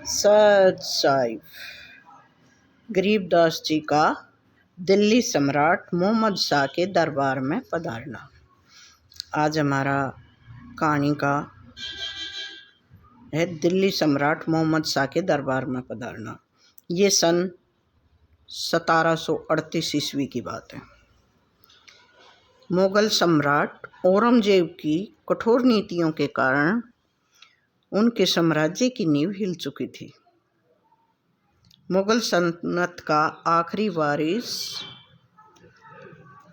सत साहिब गरीबदास जी का दिल्ली सम्राट मोहम्मद शाह के दरबार में पधारना। आज हमारा कहानी का है दिल्ली सम्राट मोहम्मद शाह के दरबार में पधारना। ये सन 1738 ईस्वी की बात है। मुगल सम्राट औरंगजेब की कठोर नीतियों के कारण उनके साम्राज्य की नींव हिल चुकी थी। मुगल सल्तनत का आखिरी वारिस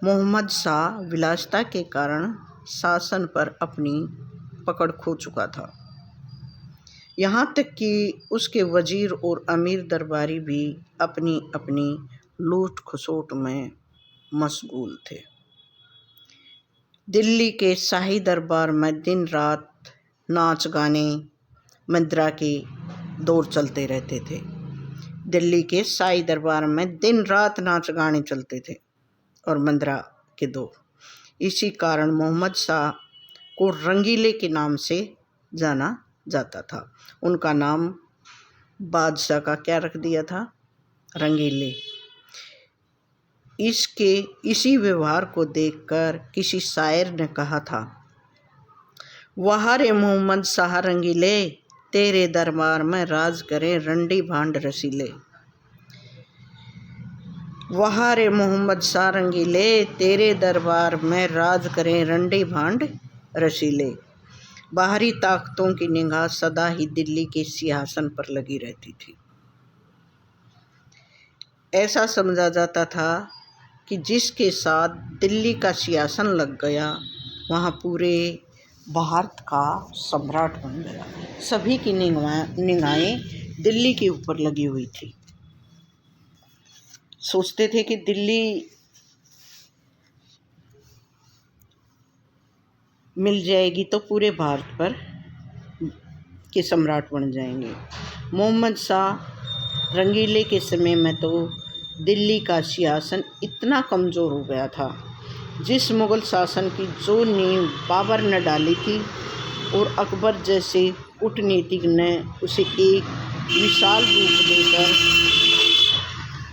मोहम्मद शाह विलासिता के कारण शासन पर अपनी पकड़ खो चुका था। यहाँ तक कि उसके वजीर और अमीर दरबारी भी अपनी अपनी लूट खसोट में मशगूल थे। दिल्ली के शाही दरबार में दिन रात नाच गाने मुद्रा के दौर चलते रहते थे। दिल्ली के शाही दरबार में दिन रात नाच गाने चलते थे और मुद्रा के दौर। इसी कारण मोहम्मद शाह को रंगीले के नाम से जाना जाता था। उनका नाम बादशाह का क्या रख दिया था? रंगीले। इसी व्यवहार को देखकर किसी शायर ने कहा था, वाह रे मोहम्मद शाह रंगीले, तेरे दरबार में राज करें रंडी भांड रसीले। वाह रे मोहम्मद शाह रंगीले, तेरे दरबार में राज करें रंडी भांड रसीले। बाहरी ताकतों की निगाह सदा ही दिल्ली के सिंहासन पर लगी रहती थी। ऐसा समझा जाता था कि जिसके साथ दिल्ली का सिंहासन लग गया वहाँ पूरे भारत का सम्राट बन गया। सभी की निगाहें दिल्ली के ऊपर लगी हुई थी। सोचते थे कि दिल्ली मिल जाएगी तो पूरे भारत पर के सम्राट बन जाएंगे। मोहम्मद शाह रंगीले के समय में तो दिल्ली का सिंहासन इतना कमज़ोर हो गया था। जिस मुग़ल शासन की जो नींव बाबर ने डाली थी और अकबर जैसे कूटनीतिज्ञ ने उसे एक विशाल रूप देकर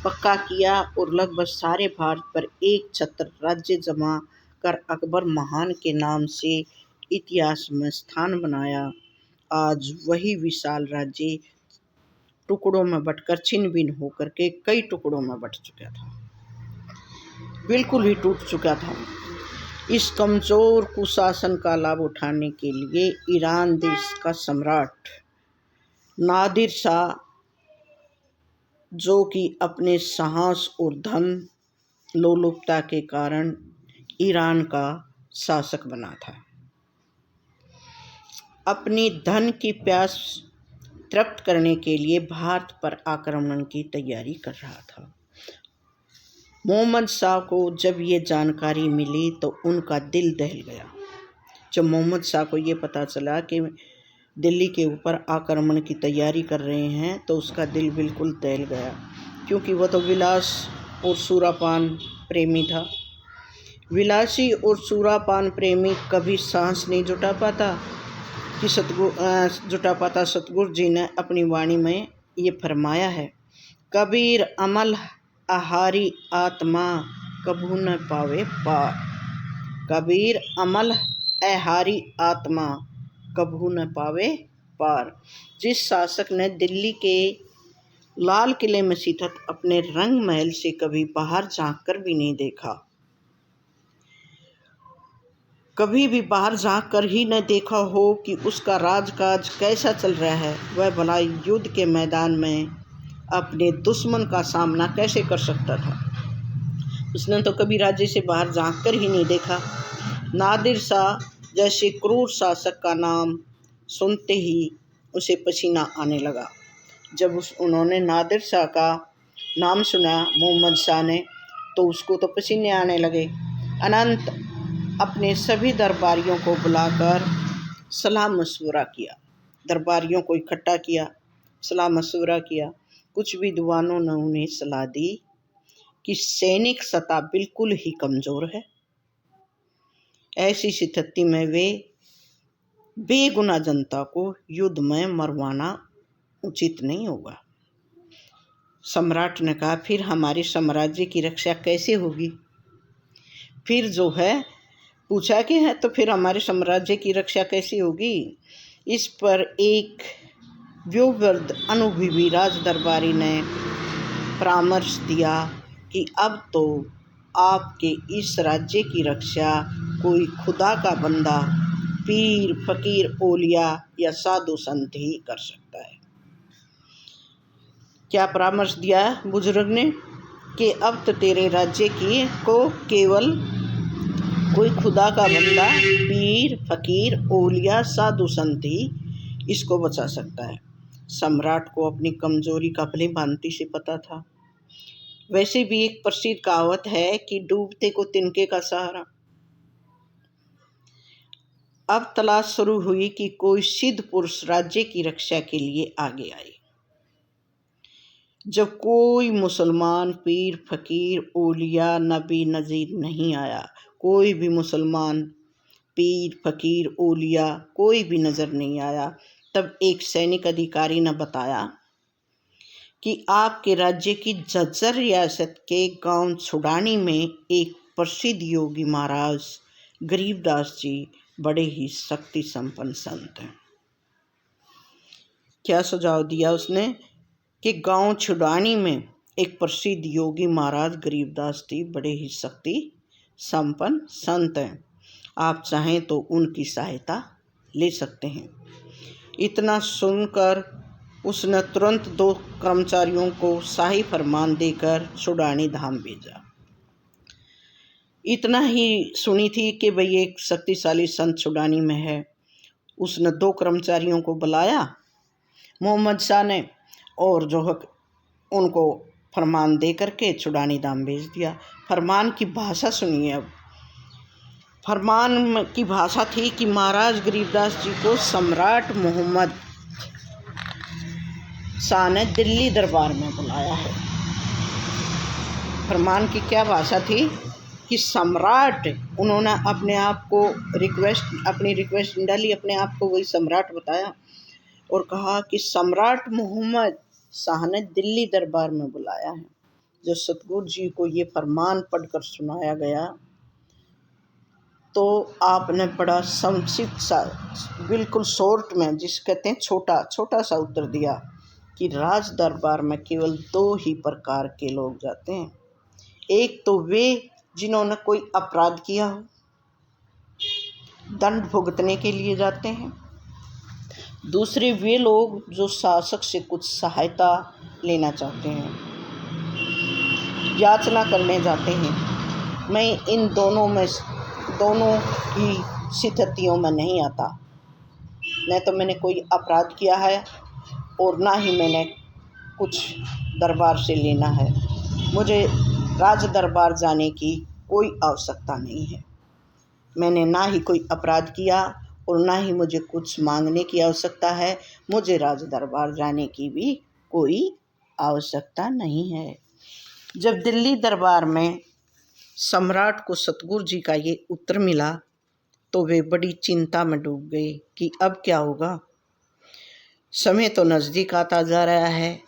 पक्का किया और लगभग सारे भारत पर एक छत्र राज्य जमा कर अकबर महान के नाम से इतिहास में स्थान बनाया, आज वही विशाल राज्य टुकड़ों में बंटकर छिन्न भिन्न होकर के कई टुकड़ों में बंट चुका था, बिल्कुल ही टूट चुका था। इस कमज़ोर कुशासन का लाभ उठाने के लिए ईरान देश का सम्राट नादिर शाह, जो कि अपने साहस और धन लोलुपता के कारण ईरान का शासक बना था, अपनी धन की प्यास तृप्त करने के लिए भारत पर आक्रमण की तैयारी कर रहा था। मोहम्मद शाह को जब ये जानकारी मिली तो उनका दिल दहल गया। जब मोहम्मद शाह को ये पता चला कि दिल्ली के ऊपर आक्रमण की तैयारी कर रहे हैं तो उसका दिल बिल्कुल दहल गया, क्योंकि वह तो विलास और सुरापान प्रेमी था। विलासी और सुरापान प्रेमी कभी सांस नहीं जुटा पाता। सतगुरु जी ने अपनी वाणी में ये फरमाया है, कबीर अमल आहारी आत्मा कभू न पावे पार। कबीर अमल आहारी आत्मा कभू न पावे पार। जिस शासक ने दिल्ली के लाल किले में स्थित अपने रंग महल से कभी बाहर झांक कर भी नहीं देखा, कभी भी बाहर झांक कर ही न देखा हो कि उसका राजकाज कैसा चल रहा है, वह भला युद्ध के मैदान में अपने दुश्मन का सामना कैसे कर सकता था। उसने तो कभी राज्य से बाहर झांक कर ही नहीं देखा। नादिर शाह जैसे क्रूर शासक का नाम सुनते ही उसे पसीना आने लगा। जब उन्होंने नादिर शाह का नाम सुना मोहम्मद शाह ने, तो उसको तो पसीने आने लगे। अनंत अपने सभी दरबारियों को बुलाकर सलाह मशवरा किया। दरबारियों को इकट्ठा किया, सलाह मशवरा किया। कुछ विद्वानों ने उन्हें सलाह दी कि सैनिक सत्ता बिल्कुल ही कमज़ोर है। ऐसी स्थिति में वे बेगुनाह जनता को युद्ध में मरवाना उचित नहीं होगा। सम्राट ने कहा, फिर हमारे साम्राज्य की रक्षा कैसे होगी? फिर जो है पूछा कि है तो फिर हमारे साम्राज्य की रक्षा कैसे होगी? इस पर एक व्योवृद्ध अनुभवी राज दरबारी ने परामर्श दिया कि अब तो आपके इस राज्य की रक्षा कोई खुदा का बंदा, पीर, फकीर, ओलिया या साधु संत ही कर सकता है। क्या परामर्श दिया बुजुर्ग ने कि अब तो तेरे राज्य की को केवल कोई खुदा का बंदा, पीर, फकीर, ओलिया, साधु संत ही इसको बचा सकता है। सम्राट को अपनी कमजोरी का भली भांति से पता था। वैसे भी एक प्रसिद्ध कहावत है कि डूबते को तिनके का सहारा। अब तलाश शुरू हुई कि कोई सिद्ध पुरुष राज्य की रक्षा के लिए आगे आए। जब कोई मुसलमान पीर, फकीर, ओलिया, नबी, नजीर नहीं आया, कोई भी मुसलमान पीर, फकीर, ओलिया कोई भी नजर नहीं आया, तब एक सैनिक अधिकारी ने बताया कि आपके राज्य की झज्जर रियासत के गांव छुड़ानी में एक प्रसिद्ध योगी महाराज गरीबदास जी बड़े ही शक्ति संपन्न संत हैं। क्या सुझाव दिया उसने कि गांव छुड़ानी में एक प्रसिद्ध योगी महाराज गरीबदास जी बड़े ही शक्ति संपन्न संत हैं, आप चाहें तो उनकी सहायता ले सकते हैं। इतना सुनकर उसने तुरंत 2 कर्मचारियों को शाही फरमान देकर छुड़ानी धाम भेजा। इतना ही सुनी थी कि भाई एक शक्तिशाली संत छुड़ानी में है। उसने 2 कर्मचारियों को बुलाया मोहम्मद शाह ने, और जो है उनको फरमान दे करके छुड़ानी धाम भेज दिया। फरमान की भाषा सुनिए। अब फरमान की भाषा थी कि महाराज गरीबदास जी को सम्राट मोहम्मद शाह ने दिल्ली दरबार में बुलाया है। फरमान की क्या भाषा थी कि सम्राट, उन्होंने अपने आप को अपनी रिक्वेस्ट डाली, अपने आप को वही सम्राट बताया और कहा कि सम्राट मोहम्मद शाह ने दिल्ली दरबार में बुलाया है। जो सतगुरु जी को ये फरमान पढ़कर सुनाया गया तो आपने बड़ा संक्षिप्त सा, बिल्कुल शॉर्ट में, जिस कहते हैं छोटा सा उत्तर दिया कि राज दरबार में केवल 2 ही प्रकार के लोग जाते हैं। एक तो वे जिन्होंने कोई अपराध किया हो, दंड भुगतने के लिए जाते हैं। दूसरे वे लोग जो शासक से कुछ सहायता लेना चाहते हैं, याचना करने जाते हैं। मैं इन दोनों ही स्थितियों में नहीं आता। न तो मैंने कोई अपराध किया है और ना ही मैंने कुछ दरबार से लेना है। मुझे राज दरबार जाने की कोई आवश्यकता नहीं है। मैंने ना ही कोई अपराध किया और ना ही मुझे कुछ मांगने की आवश्यकता है। मुझे राज दरबार जाने की भी कोई आवश्यकता नहीं है। जब दिल्ली दरबार में सम्राट को सतगुरु जी का ये उत्तर मिला तो वे बड़ी चिंता में डूब गए कि अब क्या होगा। समय तो नज़दीक आता जा रहा है।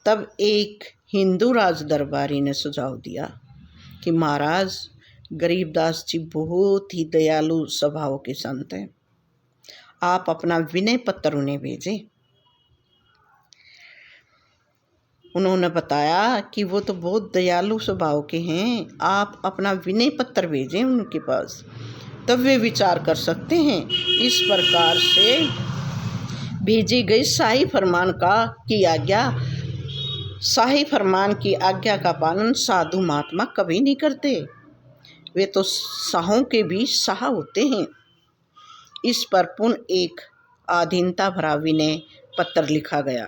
तब एक हिंदू राज दरबारी ने सुझाव दिया कि महाराज गरीबदास जी बहुत ही दयालु स्वभाव के संत हैं, आप अपना विनय पत्र उन्हें भेजें। उन्होंने बताया कि वो तो बहुत दयालु स्वभाव के हैं, आप अपना विनय पत्र भेजें उनके पास, तब वे विचार कर सकते हैं। इस प्रकार से भेजे गए शाही फरमान की आज्ञा का पालन साधु महात्मा कभी नहीं करते। वे तो शाहों के भी शाह होते हैं। इस पर पुनः एक आधीनता भरा विनय पत्र लिखा गया,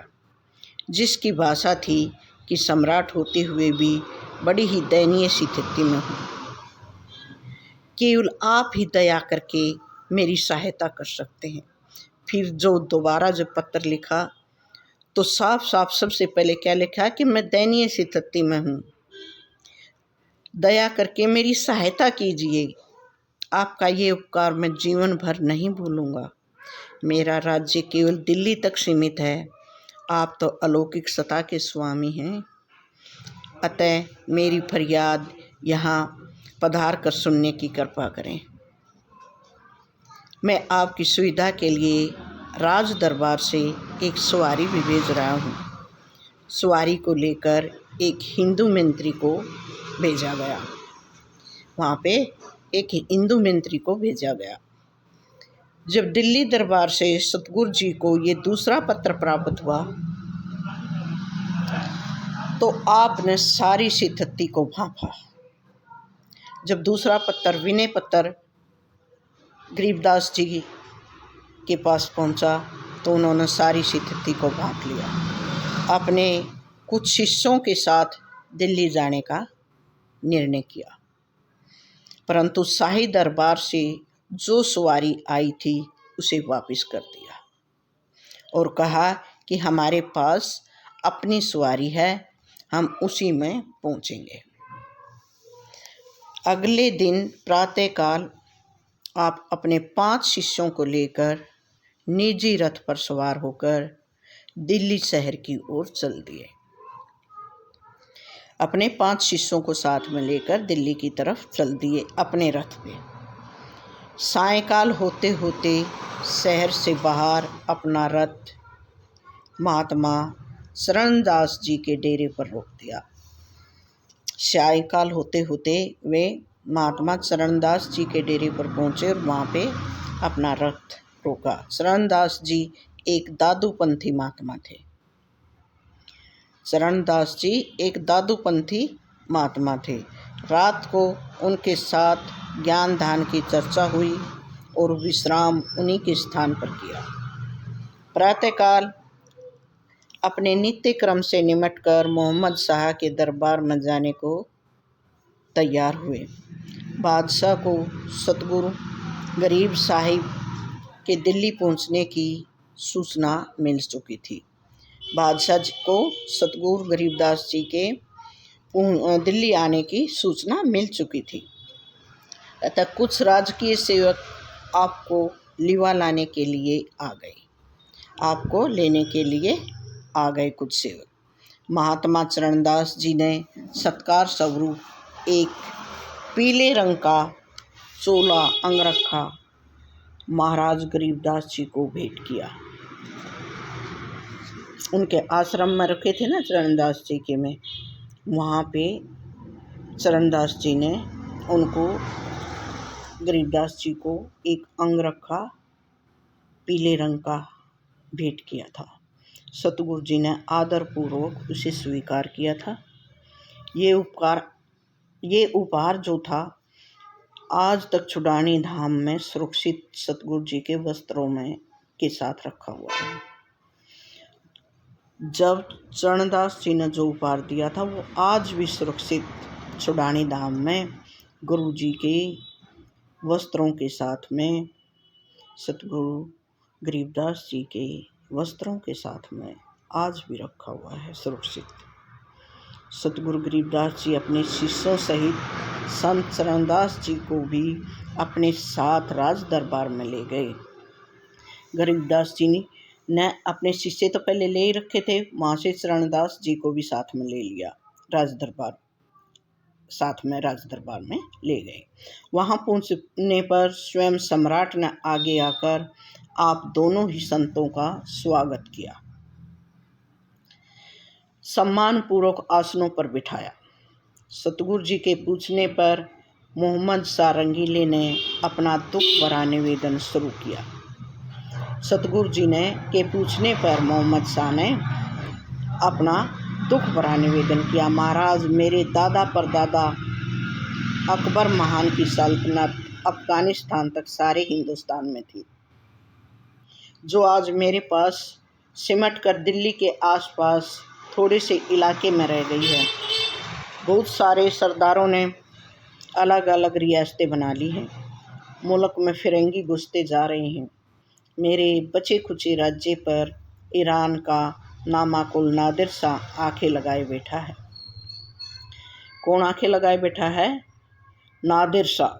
जिसकी भाषा थी कि सम्राट होते हुए भी बड़ी ही दयनीय स्थिति में हूँ, केवल आप ही दया करके मेरी सहायता कर सकते हैं। फिर जो दोबारा जब पत्र लिखा तो साफ साफ सबसे पहले क्या लिखा कि मैं दयनीय स्थिति में हूँ, दया करके मेरी सहायता कीजिए। आपका ये उपकार मैं जीवन भर नहीं भूलूंगा। मेरा राज्य केवल दिल्ली तक सीमित है। आप तो अलौकिक सत्ता के स्वामी हैं, अतः मेरी फरियाद यहाँ पधार कर सुनने की कृपा करें। मैं आपकी सुविधा के लिए राज दरबार से एक सवारी भी भेज रहा हूँ। सवारी को लेकर एक हिंदू मंत्री को भेजा गया। वहाँ पे एक हिंदू मंत्री को भेजा गया। जब दिल्ली दरबार से सतगुरु जी को ये दूसरा पत्र प्राप्त हुआ तो आपने सारी स्थिति को भांपा। जब दूसरा पत्र विनय पत्र गरीबदास जी के पास पहुंचा तो उन्होंने सारी स्थिति को भांप लिया। अपने कुछ शिष्यों के साथ दिल्ली जाने का निर्णय किया, परंतु शाही दरबार से जो सवारी आई थी उसे वापस कर दिया और कहा कि हमारे पास अपनी सवारी है, हम उसी में पहुंचेंगे। अगले दिन प्रातःकाल आप अपने 5 शिष्यों को लेकर निजी रथ पर सवार होकर दिल्ली शहर की ओर चल दिए। अपने 5 शिष्यों को साथ में लेकर दिल्ली की तरफ चल दिए अपने रथ पे। सायंकाल होते होते शहर से बाहर अपना रथ महात्मा चरणदास जी के डेरे पर रोक दिया। सायंकाल होते होते वे महात्मा चरणदास जी के डेरे पर पहुंचे और वहाँ पे अपना रथ रोका। चरणदास जी एक दादूपंथी महात्मा थे। चरणदास जी एक दादूपंथी महात्मा थे। रात को उनके साथ ज्ञान ध्यान की चर्चा हुई और विश्राम उन्हीं के स्थान पर किया। प्रातःकाल अपने नित्य क्रम से निमटकर मोहम्मद शाह के दरबार में जाने को तैयार हुए। बादशाह को सतगुरु गरीब साहिब के दिल्ली पहुंचने की सूचना मिल चुकी थी। बादशाह को सतगुरु गरीबदास जी के दिल्ली आने की सूचना मिल चुकी थी तथा कुछ राजकीय सेवक आपको लिवा लाने के लिए आ गए। आपको लेने के लिए आ गए कुछ सेवक। महात्मा चरणदास जी ने सत्कार स्वरूप एक पीले रंग का चोला अंगरखा महाराज गरीबदास जी को भेंट किया। उनके आश्रम में रखे थे ना चरणदास जी के में, वहाँ पे चरणदास जी ने उनको गरीबदास जी को एक अंगरखा पीले रंग का भेंट किया था। सतगुरु जी ने आदरपूर्वक उसे स्वीकार किया था। ये उपहार जो था आज तक छुड़ानी धाम में सुरक्षित सतगुरु जी के वस्त्रों में के साथ रखा हुआ है। जब चरणदास जी ने जो उपहार दिया था वो आज भी सुरक्षित छुड़ानी धाम में गुरु जी के वस्त्रों के साथ में, सतगुरु गरीबदास जी के वस्त्रों के साथ में आज भी रखा हुआ है सुरक्षित। सतगुरु गरीबदास जी अपने शिष्यों सहित संत चरणदास जी को भी अपने साथ राज दरबार में ले गए। गरीबदास जी ने अपने शिष्य तो पहले ले ही रखे थे, वहाँ से चरणदास जी को भी साथ में ले लिया। राज दरबार में ले गए। वहाँ पहुँचने पर स्वयं सम्राट ने आगे आकर आप दोनों ही संतों का स्वागत किया, सम्मान पूर्वक आसनों पर बिठाया। सतगुरु जी के पूछने पर मोहम्मद शाह रंगीले ने अपना दुख भरा निवेदन शुरू किया। सतगुरु जी के पूछने पर मोहम्मद शाह ने अपना दुख भरा निवेदन किया। महाराज, मेरे दादा परदादा अकबर महान की सल्तनत अफगानिस्तान तक सारे हिंदुस्तान में थी, जो आज मेरे पास सिमट कर दिल्ली के आसपास थोड़े से इलाके में रह गई है। बहुत सारे सरदारों ने अलग अलग रियासतें बना ली हैं। मुल्क में फिरंगी घुसते जा रहे हैं। मेरे बचे खुचे राज्य पर ईरान का नामाकुल नादिर शाह आंखें लगाए बैठा है। कौन आंखें लगाए बैठा है? नादिर शाह।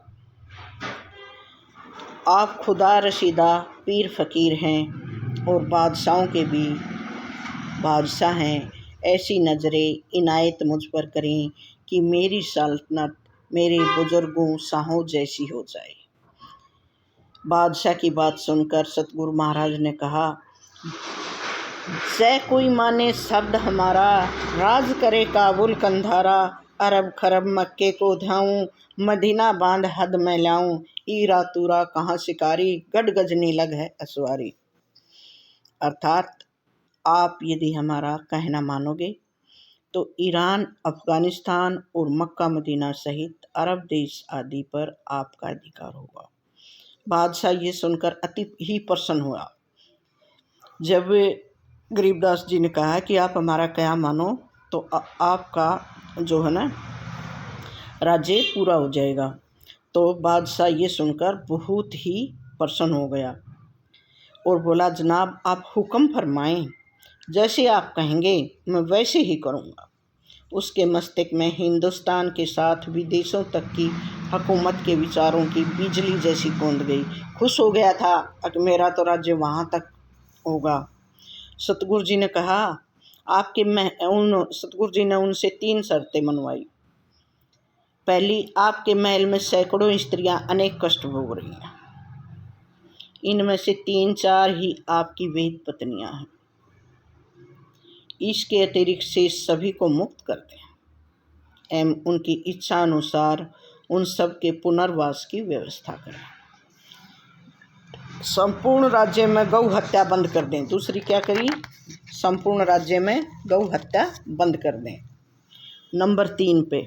आप खुदा रशीदा पीर फ़कीर हैं और बादशाहों के भी बादशाह हैं, ऐसी नज़रें इनायत मुझ पर करें कि मेरी सल्तनत मेरे बुजुर्गों शाहों जैसी हो जाए। बादशाह की बात सुनकर सतगुरु महाराज ने कहा, जय कोई माने शब्द हमारा, राज करे काबुल कंधारा, अरब खरब मक्के को ध्याऊं, मदीना बांध हद में लाऊं, ईरा तूरा कहाँ शिकारी, गढ़ गजनी लग है असवारी। अर्थात आप यदि हमारा कहना मानोगे तो ईरान, अफगानिस्तान और मक्का मदीना सहित अरब देश आदि पर आपका अधिकार होगा। बादशाह ये सुनकर अति ही प्रसन्न हुआ। जब गरीबदास जी ने कहा कि आप हमारा क्या मानो तो आपका जो है ना राज्य पूरा हो जाएगा, तो बादशाह ये सुनकर बहुत ही प्रसन्न हो गया और बोला, जनाब आप हुक्म फरमाएं, जैसे आप कहेंगे मैं वैसे ही करूँगा। उसके मस्तिष्क में हिंदुस्तान के साथ विदेशों तक की हुकूमत के विचारों की बिजली जैसी कौंध गई। खुश हो गया था कि मेरा तो राज्य वहाँ तक होगा। सतगुरु जी ने कहा, सतगुरु जी ने उनसे 3 शर्तें मनवाई। पहली, आपके महल में सैकड़ों स्त्रियां अनेक कष्ट भोग रही हैं, इनमें से 3-4 ही आपकी वेद पत्नियां हैं। इसके अतिरिक्त से सभी को मुक्त कर दें एवं उनकी इच्छा अनुसार उन सब के पुनर्वास की व्यवस्था करें। संपूर्ण राज्य में गौ हत्या बंद कर दें। दूसरी क्या करी? संपूर्ण राज्य में गौ हत्या बंद कर दें। नंबर 3 पे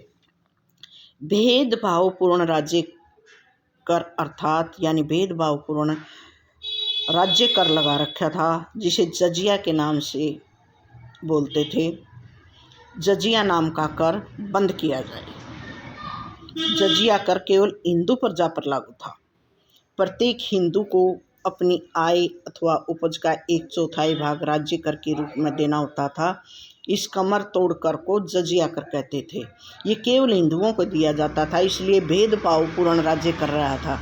भेदभावपूर्ण राज्य कर, अर्थात यानी भेदभावपूर्ण राज्य कर लगा रखा था, जिसे जजिया के नाम से बोलते थे। जजिया नाम का कर बंद किया जाए। जजिया कर केवल हिंदू प्रजा पर लागू था। प्रत्येक हिंदू को अपनी आय अथवा उपज का 1/4 भाग राज्य कर के रूप में देना होता था। इस कमर तोड़ कर को जजिया कर कहते थे। ये केवल हिंदुओं को दिया जाता था, इसलिए भेदभावपूर्ण राज्य कर रहा था।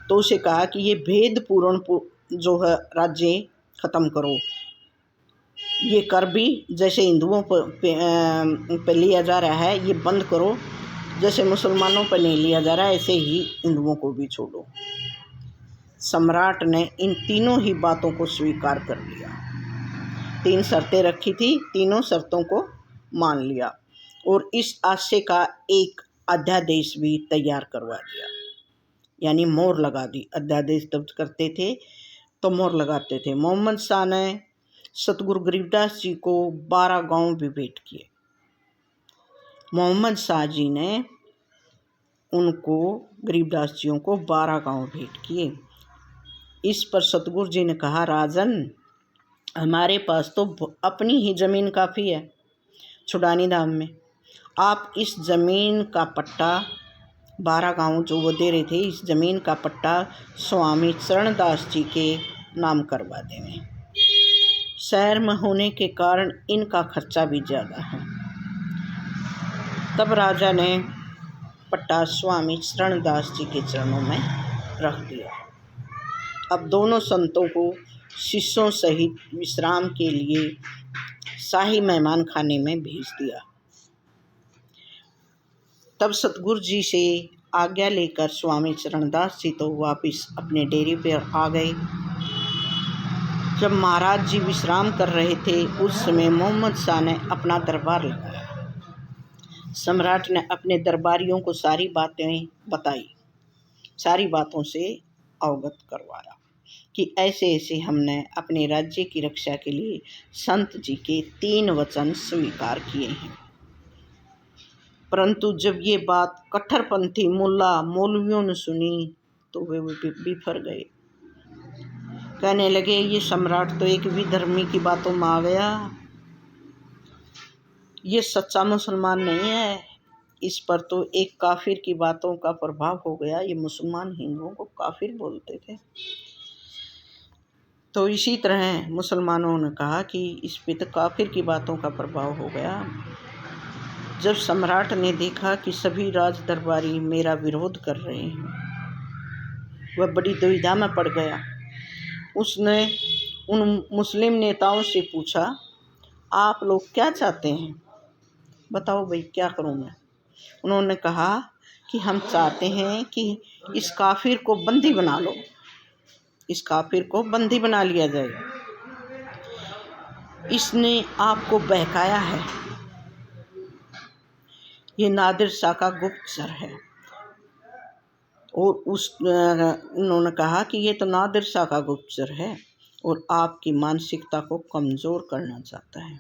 तो उसे कहा कि ये भेदपूर्ण जो है राज्य ख़त्म करो। ये कर भी जैसे हिंदुओं पर लिया जा रहा है ये बंद करो, जैसे मुसलमानों पर नहीं लिया जा रहा है ऐसे ही हिंदुओं को भी छोड़ो। सम्राट ने इन तीनों ही बातों को स्वीकार कर लिया। 3 शर्तें रखी थी, तीनों शर्तों को मान लिया और इस आशय का एक अध्यादेश भी तैयार करवा दिया, यानी मोहर लगा दी। अध्यादेश तब करते थे तो मोहर लगाते थे। मोहम्मद शाह ने सतगुरु गरीबदास जी को 12 गांव भी भेंट किए। मोहम्मद शाह जी ने उनको गरीबदास जियों को 12 गांव भेंट किए। इस पर सतगुरु जी ने कहा, राजन हमारे पास तो अपनी ही ज़मीन काफ़ी है छुड़ानी धाम में। आप इस ज़मीन का पट्टा 12 गांव जो वो दे रहे थे, इस ज़मीन का पट्टा स्वामी चरणदास जी के नाम करवा देंगे। शहर में होने के कारण इनका खर्चा भी ज़्यादा है। तब राजा ने पट्टा स्वामी चरणदास जी के चरणों में रख दिया। अब दोनों संतों को शिष्यों सहित विश्राम के लिए शाही मेहमान खाने में भेज दिया। तब सतगुरु जी से आज्ञा लेकर स्वामी चरणदास जी तो वापस अपने डेरे पर आ गए। जब महाराज जी विश्राम कर रहे थे उस समय मोहम्मद शाह ने अपना दरबार लगाया। सम्राट ने अपने दरबारियों को सारी बातें बताई, सारी बातों से अवगत करवाया कि ऐसे ऐसे हमने अपने राज्य की रक्षा के लिए संत जी के 3 वचन स्वीकार किए हैं। परंतु जब ये बात कट्टरपंथी मुल्ला मौलवियों ने सुनी तो वे बिफर गए। कहने लगे, ये सम्राट तो एक विधर्मी की बातों में आ गया, ये सच्चा मुसलमान नहीं है। इस पर तो एक काफिर की बातों का प्रभाव हो गया। ये मुसलमान हिंदुओं को काफिर बोलते थे। तो इसी तरह मुसलमानों ने कहा कि इस पे तो काफिर की बातों का प्रभाव हो गया। जब सम्राट ने देखा कि सभी राज दरबारी मेरा विरोध कर रहे हैं, वह बड़ी दुविधा में पड़ गया। उसने उन मुस्लिम नेताओं से पूछा, आप लोग क्या चाहते हैं? बताओ भाई, क्या करूं मैं? उन्होंने कहा कि हम चाहते हैं कि इस काफिर को बंदी बना लो, इस काफिर को बंदी बना लिया जाए। इसने आपको बहकाया है, ये नादिर शाह का गुप्तचर है। और उन्होंने कहा कि ये तो नादिर शाह का गुप्तचर है और आपकी मानसिकता को कमज़ोर करना चाहता है,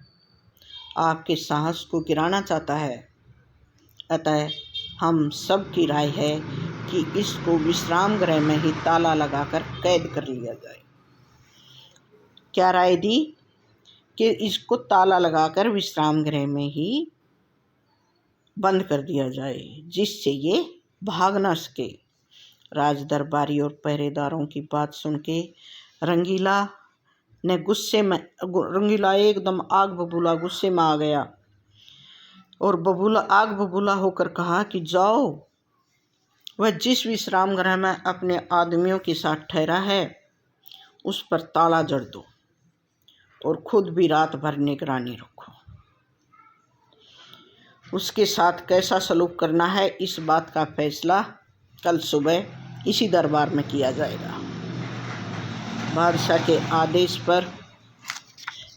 आपके साहस को गिराना चाहता है। अतः हम सब की राय है कि इसको विश्राम गृह में ही ताला लगाकर कैद कर लिया जाए। क्या राय दी? कि इसको ताला लगाकर विश्राम गृह में ही बंद कर दिया जाए, जिससे ये भाग न सके। राज दरबारी और पहरेदारों की बात सुन के रंगीला एकदम आग बबूला गुस्से में आ गया और आग बबूला होकर कहा कि जाओ, वह जिस विश्राम गृह में अपने आदमियों के साथ ठहरा है उस पर ताला जड़ दो और खुद भी रात भर निगरानी रखो। उसके साथ कैसा सलूक करना है, इस बात का फैसला कल सुबह इसी दरबार में किया जाएगा। बादशाह के आदेश पर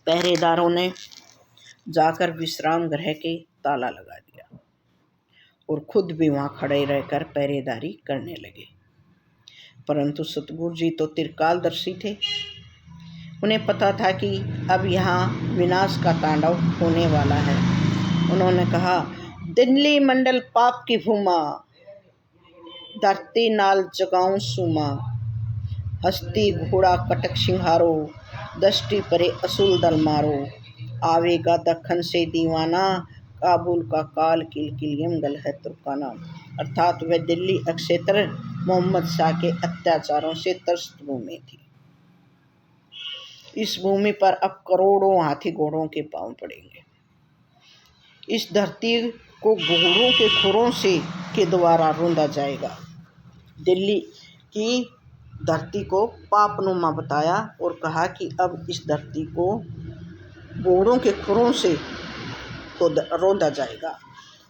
पहरेदारों ने जाकर विश्राम गृह के ताला लगा दिया और खुद भी वहाँ खड़े रहकर पहरेदारी करने लगे। परंतु सतगुरु जी तो त्रिकालदर्शी थे। उन्हें पता था कि अब यहाँ विनाश का तांडव होने वाला है। उन्होंने कहा, दिल्ली मंडल पाप की भूमा, धरती नाल जगाऊं सुमा, हस्ती घोड़ा कटक सिंहारो, दृष्टि परे असूल दल मारो, आवेगा दखन से दीवाना, काबुल का काल किलकिलियम गल है तुर्काना। अर्थात वह दिल्ली अक्षेत्र मोहम्मद शाह के अत्याचारों से त्रस्त भूमि थी। इस भूमि पर अब करोड़ों हाथी घोड़ों के पांव पड़ेंगे। इस धरती को घोड़ों के खुरों से के द्वारा रोंदा जाएगा। दिल्ली की धरती को पापनुमा बताया और कहा कि अब इस धरती को घोड़ों के खुरों से रोंदा जाएगा।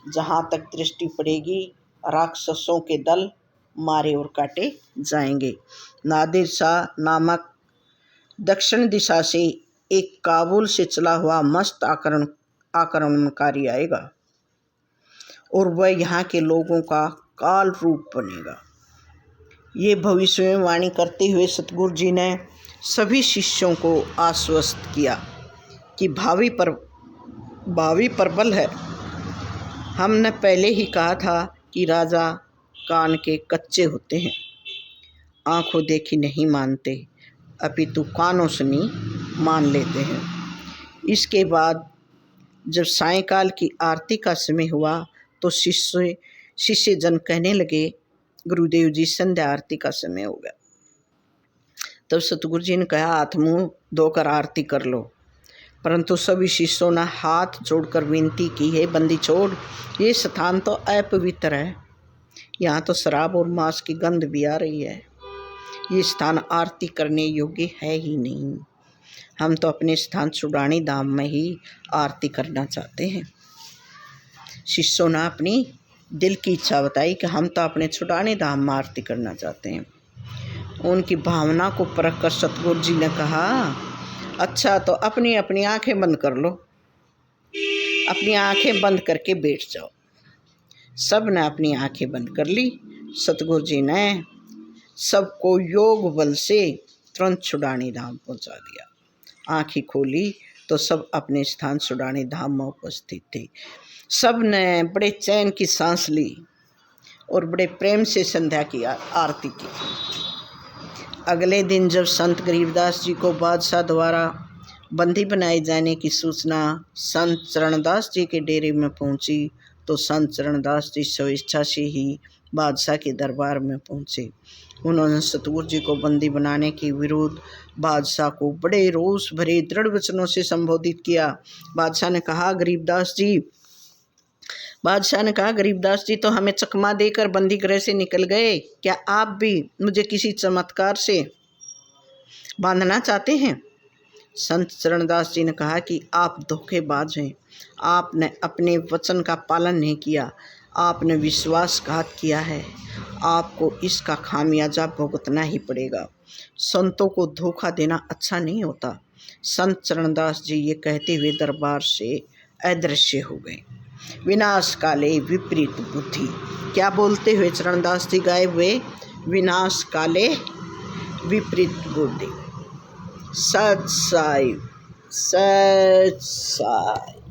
जहाँ तक दृष्टि पड़ेगी राक्षसों के दल मारे और काटे जाएंगे। नादिर शाह नामक दक्षिण दिशा से एक काबुल से चला हुआ मस्त आक्रमणकारी आएगा और वह यहाँ के लोगों का काल रूप बनेगा। ये भविष्यवाणी करते हुए सतगुरु जी ने सभी शिष्यों को आश्वस्त किया कि भावी पर बल है। हमने पहले ही कहा था कि राजा कान के कच्चे होते हैं, आंखों देखी नहीं मानते, अपितु कानों सुनी मान लेते हैं। इसके बाद जब सायंकाल की आरती का समय हुआ तो शिष्य जन कहने लगे, गुरुदेव जी संध्या आरती का समय हो गया। तब सतगुरु जी ने कहा, हाथ मुंह धोकर आरती कर लो। परंतु सभी शिष्यों ने हाथ जोड़कर विनती की है, बंदी छोड़, ये स्थान तो अपवित्र है, यहाँ तो शराब और मांस की गंध भी आ रही है, ये स्थान आरती करने योग्य है ही नहीं। हम तो अपने स्थान छुड़ानी धाम में ही आरती करना चाहते हैं। शिष्यों ने अपनी दिल की इच्छा बताई कि हम तो अपने छुड़ाने धाम में आरती करना चाहते हैं। उनकी भावना को परख कर सतगुरु जी ने कहा, अच्छा तो अपनी अपनी आंखें बंद कर लो, अपनी आंखें बंद करके बैठ जाओ। सब ने अपनी आंखें बंद कर ली। सतगुरु जी ने सबको योग बल से तुरंत छुड़ानी धाम पहुंचा दिया। आंखें खोली तो सब अपने स्थान छुड़ानी धाम में उपस्थित थे। सब ने बड़े चैन की सांस ली और बड़े प्रेम से संध्या की आरती की। अगले दिन जब संत गरीबदास जी को बादशाह द्वारा बंदी बनाए जाने की सूचना संत चरणदास जी के डेरे में पहुंची तो संत चरणदास जी स्वेच्छा से ही बादशाह के दरबार में पहुंचे। उन्होंने सतगुरु जी को बंदी बनाने के विरुद्ध बादशाह को बड़े रोष भरे दृढ़ वचनों से संबोधित किया। बादशाह ने कहा, गरीबदास जी तो हमें चकमा देकर बंदी गृह से निकल गए, क्या आप भी मुझे किसी चमत्कार से बांधना चाहते हैं? संत चरणदास जी ने कहा कि आप धोखेबाज हैं, आपने अपने वचन का पालन नहीं किया, आपने विश्वासघात किया है, आपको इसका खामियाजा भुगतना ही पड़ेगा। संतों को धोखा देना अच्छा नहीं होता। संत चरणदास जी ये कहते हुए दरबार से अदृश्य हो गए। विनाश काले विपरीत बुद्धि, क्या बोलते हुए चरणदास जी गायब हुए? विनाश काले विपरीत बुद्धि। सत साई, सत साई।